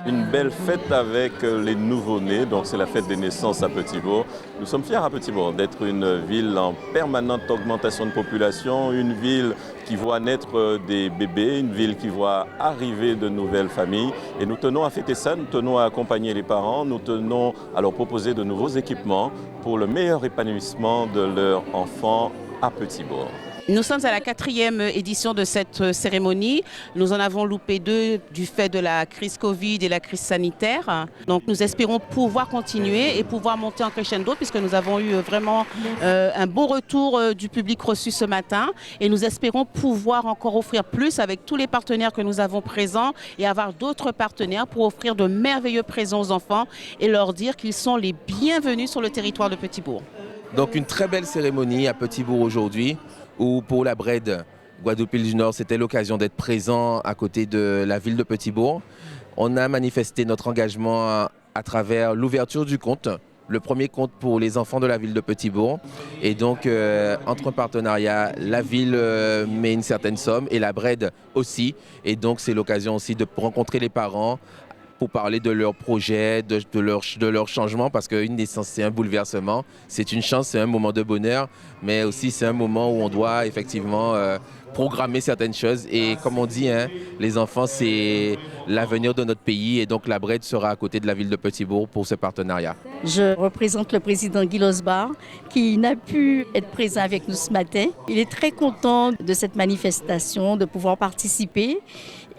Une belle fête avec les nouveau-nés, donc c'est la fête des naissances à Petit-Bourg. Nous sommes fiers à Petit-Bourg d'être une ville en permanente augmentation de population, une ville qui voit naître des bébés, une ville qui voit arriver de nouvelles familles. Et nous tenons à fêter ça, nous tenons à accompagner les parents, nous tenons à leur proposer de nouveaux équipements pour le meilleur épanouissement de leurs enfants à Petit-Bourg. Nous sommes à la 4e édition de cette cérémonie. Nous en avons loupé 2 du fait de la crise Covid et la crise sanitaire. Donc nous espérons pouvoir continuer et pouvoir monter en crescendo puisque nous avons eu vraiment un bon retour du public reçu ce matin. Et nous espérons pouvoir encore offrir plus avec tous les partenaires que nous avons présents et avoir d'autres partenaires pour offrir de merveilleux présents aux enfants et leur dire qu'ils sont les bienvenus sur le territoire de Petit-Bourg. Donc une très belle cérémonie à Petit-Bourg aujourd'hui, où pour la BRED Guadeloupe-Île du Nord, c'était l'occasion d'être présent à côté de la ville de Petit-Bourg. On a manifesté notre engagement à travers l'ouverture du compte, le premier compte pour les enfants de la ville de Petit-Bourg. Et donc, entre un partenariat, la ville met une certaine somme et la BRED aussi. Et donc, c'est l'occasion aussi de rencontrer les parents, pour parler de leurs projets, de leur changement, parce qu'une naissance, c'est un bouleversement, c'est une chance, c'est un moment de bonheur, mais aussi c'est un moment où on doit effectivement programmer certaines choses. Et comme on dit, les enfants, c'est l'avenir de notre pays, et donc la BRED sera à côté de la ville de Petit-Bourg pour ce partenariat. Je représente le président Guy Losbar, qui n'a pu être présent avec nous ce matin. Il est très content de cette manifestation, de pouvoir participer.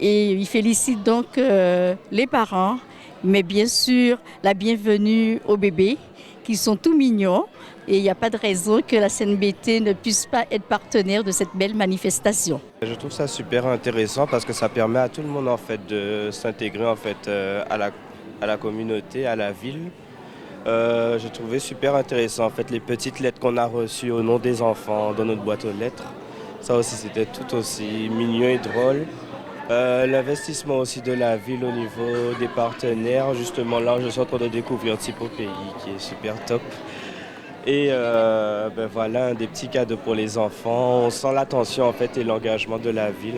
Et il félicite donc les parents, mais bien sûr la bienvenue aux bébés qui sont tout mignons. Et il n'y a pas de raison que la CNBT ne puisse pas être partenaire de cette belle manifestation. Je trouve ça super intéressant parce que ça permet à tout le monde en fait, de s'intégrer en fait, à la communauté, à la ville. J'ai trouvé super intéressant en fait, les petites lettres qu'on a reçues au nom des enfants dans notre boîte aux lettres. Ça aussi c'était tout aussi mignon et drôle. L'investissement aussi de la ville au niveau des partenaires, justement là je suis en train de découvrir Typo Pays qui est super top. Et voilà, un des petits cadeaux pour les enfants. On sent l'attention en fait, et l'engagement de la ville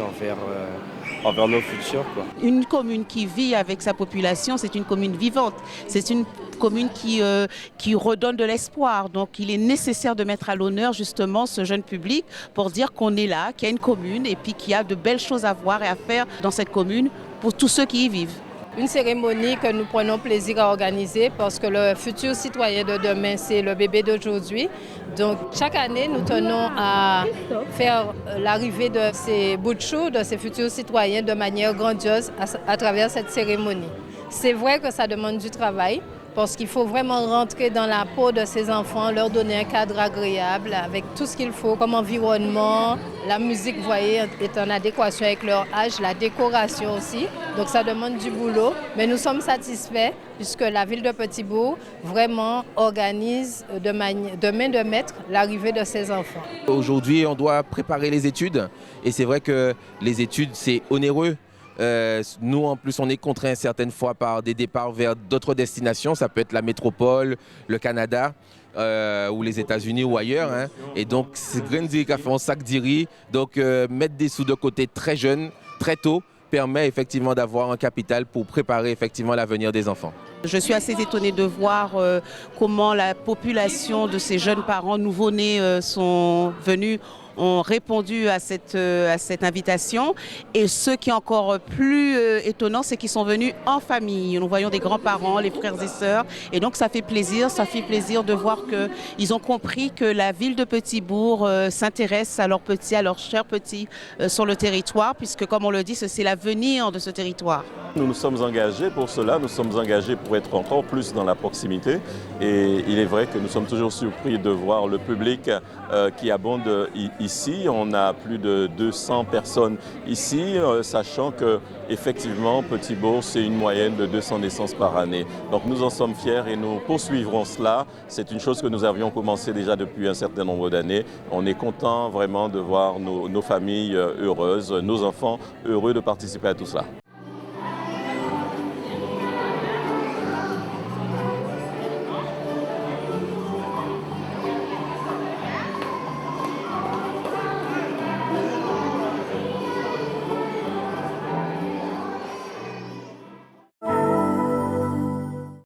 envers nos futurs, quoi. Une commune qui vit avec sa population, c'est une commune vivante. C'est une commune qui redonne de l'espoir. Donc il est nécessaire de mettre à l'honneur justement ce jeune public pour dire qu'on est là, qu'il y a une commune et puis qu'il y a de belles choses à voir et à faire dans cette commune pour tous ceux qui y vivent. Une cérémonie que nous prenons plaisir à organiser parce que le futur citoyen de demain, c'est le bébé d'aujourd'hui. Donc chaque année, nous tenons à faire l'arrivée de ces bouts de chou, de ces futurs citoyens de manière grandiose à travers cette cérémonie. C'est vrai que ça demande du travail parce qu'il faut vraiment rentrer dans la peau de ces enfants, leur donner un cadre agréable avec tout ce qu'il faut comme environnement. La musique, vous voyez, est en adéquation avec leur âge, la décoration aussi. Donc ça demande du boulot, mais nous sommes satisfaits puisque la ville de Petit-Bourg vraiment organise de main de maître l'arrivée de ces enfants. Aujourd'hui, on doit préparer les études et c'est vrai que les études, c'est onéreux. Nous, en plus, on est contraints certaines fois par des départs vers d'autres destinations. Ça peut être la métropole, le Canada, ou les États-Unis ou ailleurs. Et donc, c'est Grenzi qui a fait un sac d'Iri. Donc, mettre des sous de côté très jeunes, très tôt, permet effectivement d'avoir un capital pour préparer effectivement l'avenir des enfants. Je suis assez étonnée de voir comment la population de ces jeunes parents nouveau-nés sont venus, ont répondu à cette invitation. Et ce qui est encore plus étonnant, c'est qu'ils sont venus en famille. Nous voyons des grands-parents, les frères et sœurs. Et donc ça fait plaisir de voir qu'ils ont compris que la ville de Petit-Bourg s'intéresse à leurs petits, à leurs chers petits sur le territoire, puisque comme on le dit, c'est l'avenir de ce territoire. Nous nous sommes engagés pour cela, nous sommes engagés pour être encore plus dans la proximité. Et il est vrai que nous sommes toujours surpris de voir le public qui abonde ici. On a plus de 200 personnes ici, sachant que effectivement Petit-Bourg, c'est une moyenne de 200 naissances par année. Donc nous en sommes fiers et nous poursuivrons cela. C'est une chose que nous avions commencé déjà depuis un certain nombre d'années. On est content vraiment de voir nos familles heureuses, nos enfants heureux de participer à tout cela.